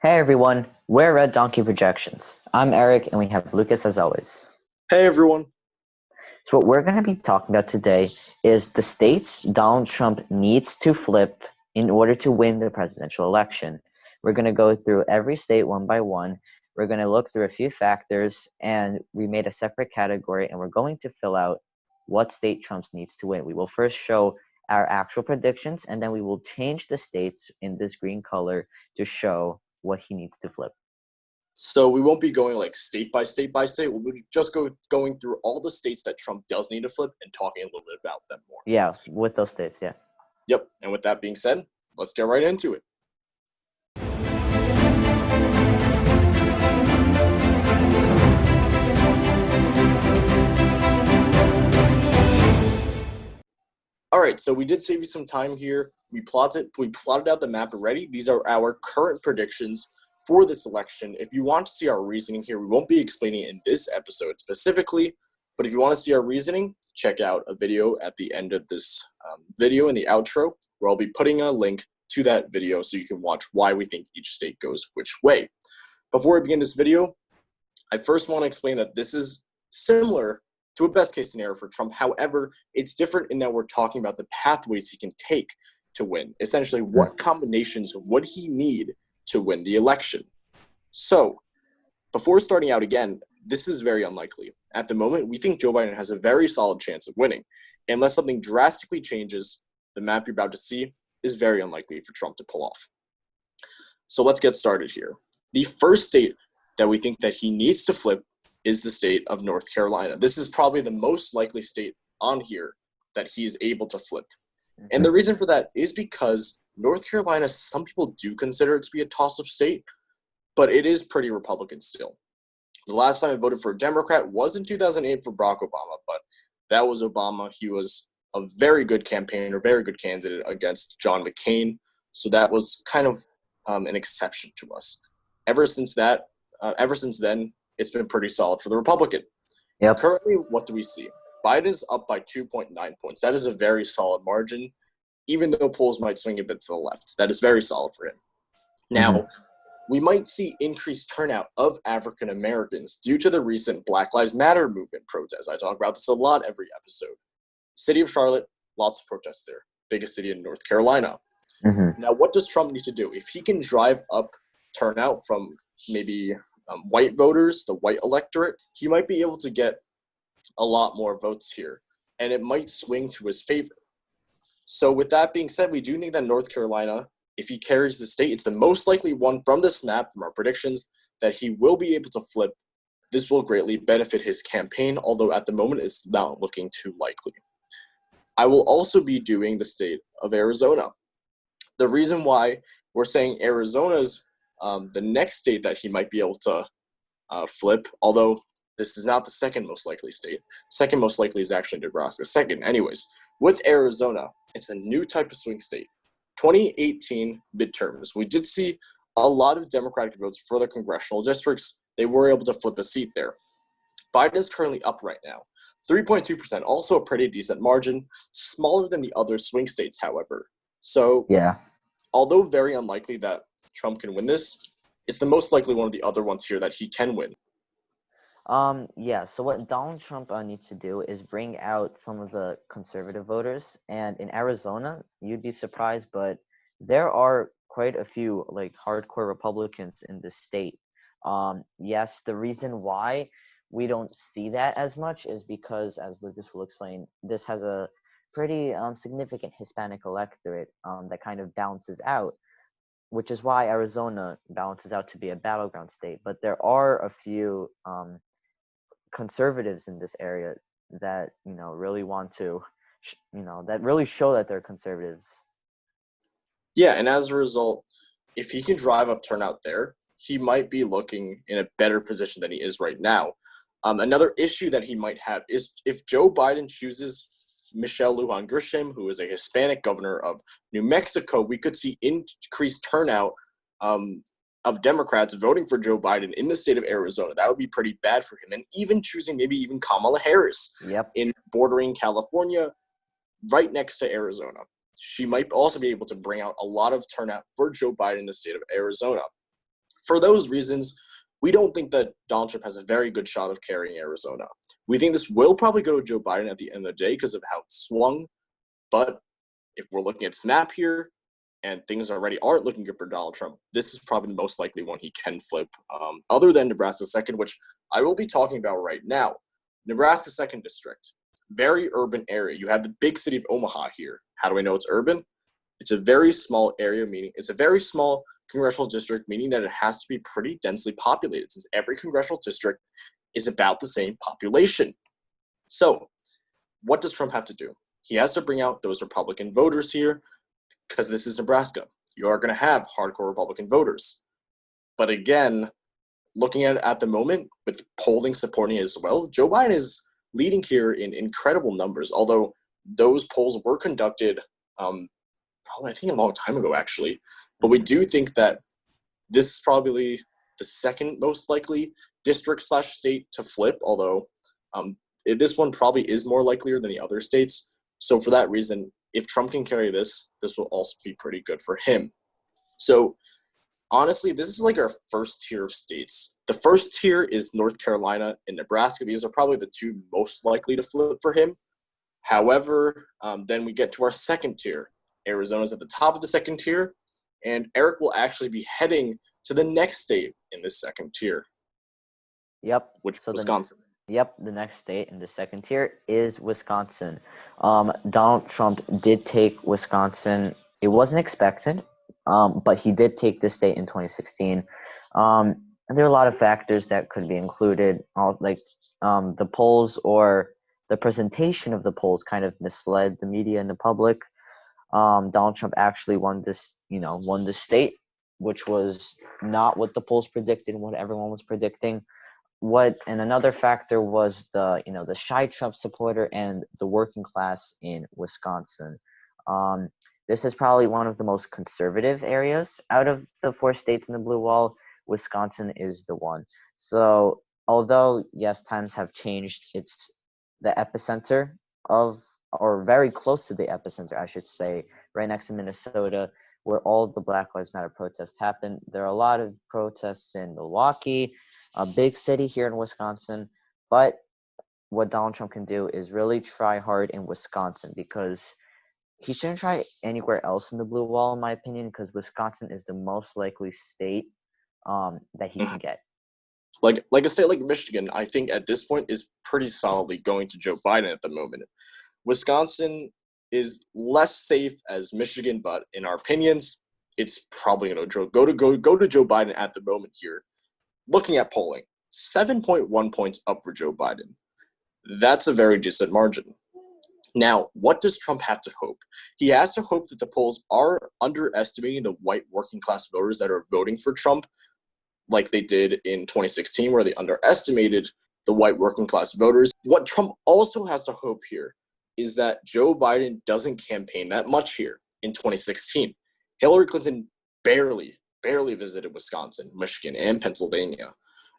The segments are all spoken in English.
Hey everyone, we're Red Donkey Projections. I'm Eric and we have Lucas as always. Hey everyone. So what we're going to be talking about today is the states Donald Trump needs to flip in order to win the presidential election. We're going to go through every state one by one. We're going to look through a few factors and we made a separate category and we're going to fill out what state Trump needs to win. We will first show our actual predictions and then we will change the states in this green color to show what he needs to flip. So we won't be going like state by state by state. We'll be just going through all the states that Trump does need to flip and talking a little bit about them more. Yeah, with those states, yeah. Yep. And with that being said, let's get right into it. All right, so we did save you some time here. We plotted out the map already. These are our current predictions for this election. If you want to see our reasoning here, we won't be explaining it in this episode specifically, but if you want to see our reasoning, check out a video at the end of this video in the outro, where I'll be putting a link to that video so you can watch why we think each state goes which way. Before we begin this video, I first want to explain that this is similar to a best case scenario for Trump. However, it's different in that we're talking about the pathways he can take to win. Essentially, what combinations would he need to win the election? So, before starting out again, this is very unlikely. At the moment, we think Joe Biden has a very solid chance of winning. Unless something drastically changes, the map you're about to see is very unlikely for Trump to pull off. So let's get started here. The first state that we think that he needs to flip is the state of North Carolina. This is probably the most likely state on here that he is able to flip. And the reason for that is because North Carolina, some people do consider it to be a toss-up state, but it is pretty Republican still. The last time I voted for a Democrat was in 2008 for Barack Obama, but that was Obama. He was a very good campaigner, very good candidate against John McCain, so that was kind of an exception to us. Ever since then, it's been pretty solid for the Republican. Yep. Currently, what do we see? Biden's up by 2.9 points. That is a very solid margin, even though polls might swing a bit to the left. That is very solid for him. Now, we might see increased turnout of African Americans due to the recent Black Lives Matter movement protests. I talk about this a lot every episode. City of Charlotte, lots of protests there. Biggest city in North Carolina. Now, what does Trump need to do? If he can drive up turnout from maybe white voters, the white electorate, he might be able to get a lot more votes here, and it might swing to his favor. So with that being said, we do think that North Carolina, if he carries the state, it's the most likely one from this map, from our predictions, that he will be able to flip. This will greatly benefit his campaign, although at the moment it's not looking too likely. I will also be doing the state of Arizona. The reason why we're saying Arizona's the next state that he might be able to flip, although this is not the second most likely state. Second most likely is actually Nebraska. Second, anyways, with Arizona, it's a new type of swing state. 2018 midterms, we did see a lot of Democratic votes for the congressional districts. They were able to flip a seat there. Biden's currently up right now, 3.2%, also a pretty decent margin, smaller than the other swing states, however. So, Yeah. Although very unlikely that Trump can win this, it's the most likely one of the other ones here that he can win. Yeah, so what Donald Trump needs to do is bring out some of the conservative voters. And in Arizona, you'd be surprised, but there are quite a few like hardcore Republicans in the state. Yes, the reason why we don't see that as much is because, as Lucas will explain, this has a pretty significant Hispanic electorate that kind of balances out, which is why Arizona balances out to be a battleground state. But there are a few conservatives in this area that really want to that really show that they're conservatives. Yeah, and as a result, if he can drive up turnout there, he might be looking in a better position than he is right now. Another issue that he might have is if Joe Biden chooses Michelle Lujan Grisham, who is a Hispanic governor of New Mexico, we could see increased turnout of Democrats voting for Joe Biden in the state of Arizona. That would be pretty bad for him. And even choosing maybe even Kamala Harris in bordering California, right next to Arizona. She might also be able to bring out a lot of turnout for Joe Biden in the state of Arizona. for those reasons, we don't think that Donald Trump has a very good shot of carrying Arizona. We think this will probably go to Joe Biden at the end of the day because of how it swung. But if we're looking at this map here and things already aren't looking good for Donald Trump, this is probably the most likely one he can flip, other than Nebraska 2nd, which I will be talking about right now. Nebraska 2nd District, very urban area. You have the big city of Omaha here. How do I know it's urban? It's a very small area, meaning it's a very small congressional district, meaning that it has to be pretty densely populated since every congressional district is about the same population. So what does Trump have to do? He has to bring out those Republican voters here because this is Nebraska. You are going to have hardcore Republican voters. But again, looking at the moment with polling supporting it as well, Joe Biden is leading here in incredible numbers, although those polls were conducted probably, I think, a long time ago, actually. But we do think that this is probably the second most likely district/state to flip, although this one probably is more likelier than the other states. So for that reason, if Trump can carry this, this will also be pretty good for him. So honestly, this is like our first tier of states. The first tier is North Carolina and Nebraska. These are probably the two most likely to flip for him. However, then we get to our second tier. Arizona's at the top of the second tier, and Eric will actually be heading to the next state in this second tier. Yep. Which is So Wisconsin. The next state in the second tier is Wisconsin. Donald Trump did take Wisconsin. It wasn't expected, but he did take this state in 2016. And there are a lot of factors that could be included, the polls or the presentation of the polls kind of misled the media and the public. Donald Trump actually won this state, which was not what the polls predicted, what everyone was predicting. And another factor was the shy Trump supporter and the working class in Wisconsin. This is probably one of the most conservative areas out of the 4 states in the Blue Wall. Wisconsin is the one. So although, yes, times have changed, it's the epicenter or very close to the epicenter, I should say, right next to Minnesota, where all the Black Lives Matter protests happened. There are a lot of protests in Milwaukee, a big city here in Wisconsin. But what Donald Trump can do is really try hard in Wisconsin, because he shouldn't try anywhere else in the Blue Wall, in my opinion, because Wisconsin is the most likely state that he can get. Like a state like Michigan, I think at this point is pretty solidly going to Joe Biden at the moment. Wisconsin is less safe as Michigan, but in our opinions, it's probably going to go to Joe Biden at the moment here. Looking at polling, 7.1 points up for Joe Biden. That's a very decent margin. Now, what does Trump have to hope? He has to hope that the polls are underestimating the white working class voters that are voting for Trump, like they did in 2016, where they underestimated the white working class voters. What Trump also has to hope here is that Joe Biden doesn't campaign that much here in 2016. Hillary Clinton barely visited Wisconsin, Michigan, and Pennsylvania.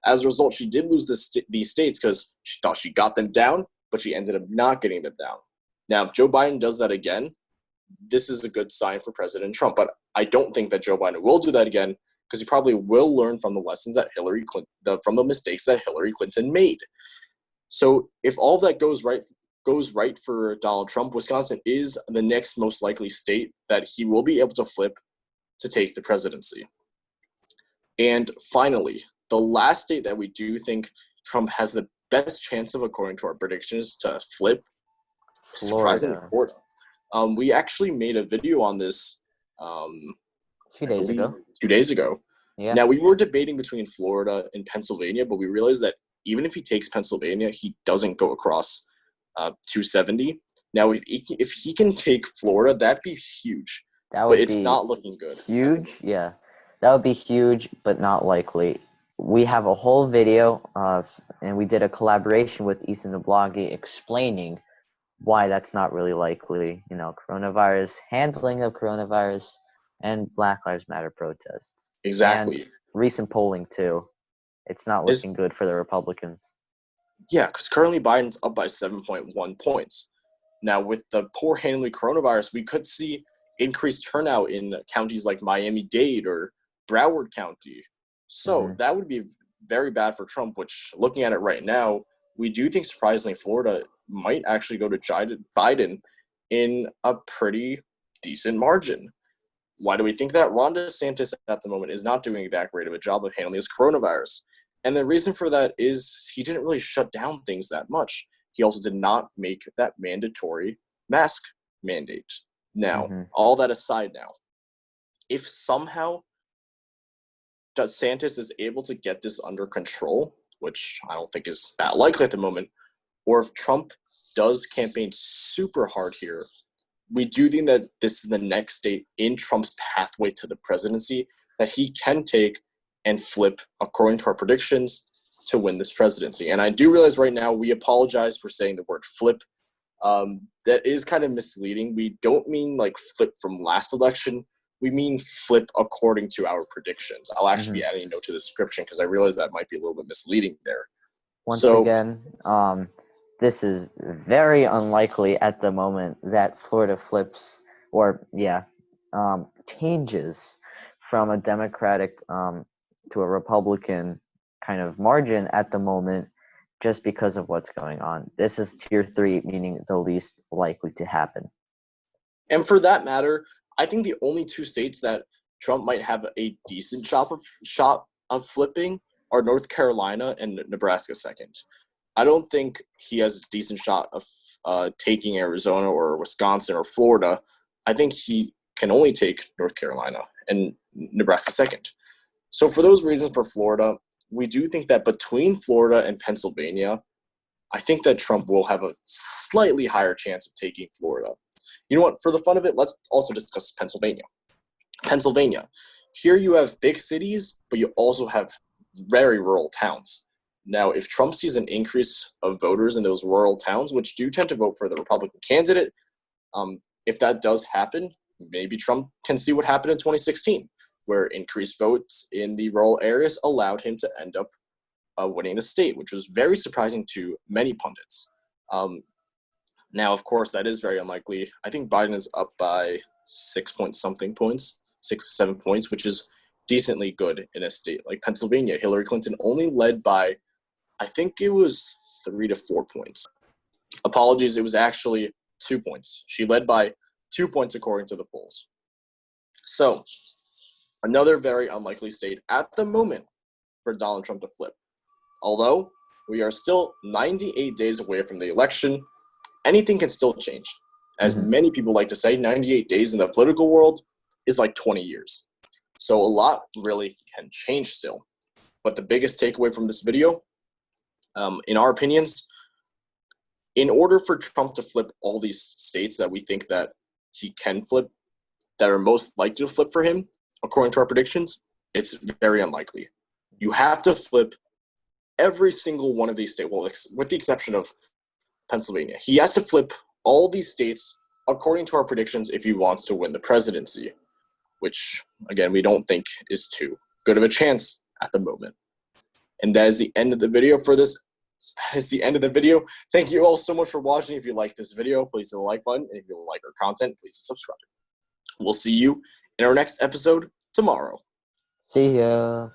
As a result, she did lose these states because she thought she got them down, but she ended up not getting them down. Now, if Joe Biden does that again, this is a good sign for President Trump. But I don't think that Joe Biden will do that again, because he probably will learn from the lessons that from the mistakes that Hillary Clinton made. So if all of that goes right for Donald Trump, Wisconsin is the next most likely state that he will be able to flip to take the presidency. And finally, the last state that we do think Trump has the best chance of, according to our predictions, to flip, surprisingly, Florida. We actually made a video on this 2 days ago. 2 days ago. Yeah. Now, we were debating between Florida and Pennsylvania, but we realized that even if he takes Pennsylvania, he doesn't go across 270. Now, if he can take Florida, that'd be huge. But it's not looking good. Huge, yeah. That would be huge, but not likely. We have a whole video and we did a collaboration with Ethan the Bloggy explaining why that's not really likely. Coronavirus, handling of coronavirus, and Black Lives Matter protests. Exactly. And recent polling, too. It's not looking good for the Republicans. Yeah, because currently Biden's up by 7.1 points. Now, with the poor handling coronavirus, we could see increased turnout in counties like Miami-Dade or Broward County. So that would be very bad for Trump, which, looking at it right now, we do think, surprisingly, Florida might actually go to Biden in a pretty decent margin. Why do we think that? Ron DeSantis at the moment is not doing that great of a job of handling his coronavirus. And the reason for that is he didn't really shut down things that much. He also did not make that mandatory mask mandate. Now, all that aside now, if somehow DeSantis is able to get this under control, which I don't think is that likely at the moment, or if Trump does campaign super hard here, we do think that this is the next state in Trump's pathway to the presidency that he can take and flip, according to our predictions, to win this presidency. And I do realize right now we apologize for saying the word flip. That is kind of misleading. We don't mean like flip from last election. We mean flip according to our predictions. I'll actually be adding a note to the description because I realize that might be a little bit misleading there. Once again, this is very unlikely at the moment that Florida flips or, changes from a Democratic to a Republican kind of margin at the moment just because of what's going on. This is tier 3, meaning the least likely to happen. And for that matter, I think the only 2 states that Trump might have a decent shot of flipping are North Carolina and Nebraska second. I don't think he has a decent shot of taking Arizona or Wisconsin or Florida. I think he can only take North Carolina and Nebraska second. So for those reasons for Florida, we do think that between Florida and Pennsylvania, I think that Trump will have a slightly higher chance of taking Florida. You know what? For the fun of it, let's also discuss Pennsylvania. Pennsylvania. Here you have big cities, but you also have very rural towns. Now, if Trump sees an increase of voters in those rural towns, which do tend to vote for the Republican candidate, if that does happen, maybe Trump can see what happened in 2016, where increased votes in the rural areas allowed him to end up winning the state, which was very surprising to many pundits. Now, of course, that is very unlikely. I think Biden is up by 6 point something points, 6 to 7 points, which is decently good in a state like Pennsylvania. Hillary Clinton only led by, I think it was 3 to 4 points. Apologies, it was actually 2 points. She led by 2 points according to the polls. So, another very unlikely state at the moment for Donald Trump to flip. Although we are still 98 days away from the election, anything can still change. As many people like to say, 98 days in the political world is like 20 years. So a lot really can change still. But the biggest takeaway from this video, in our opinions, in order for Trump to flip all these states that we think that he can flip, that are most likely to flip for him, according to our predictions, it's very unlikely. You have to flip every single one of these states, well, with the exception of Pennsylvania. He has to flip all these states according to our predictions if he wants to win the presidency, which, again, we don't think is too good of a chance at the moment. And that is the end of the video for this. That is the end of the video. Thank you all so much for watching. If you like this video, please hit the like button. And if you like our content, please subscribe. We'll see you in our next episode tomorrow. See ya.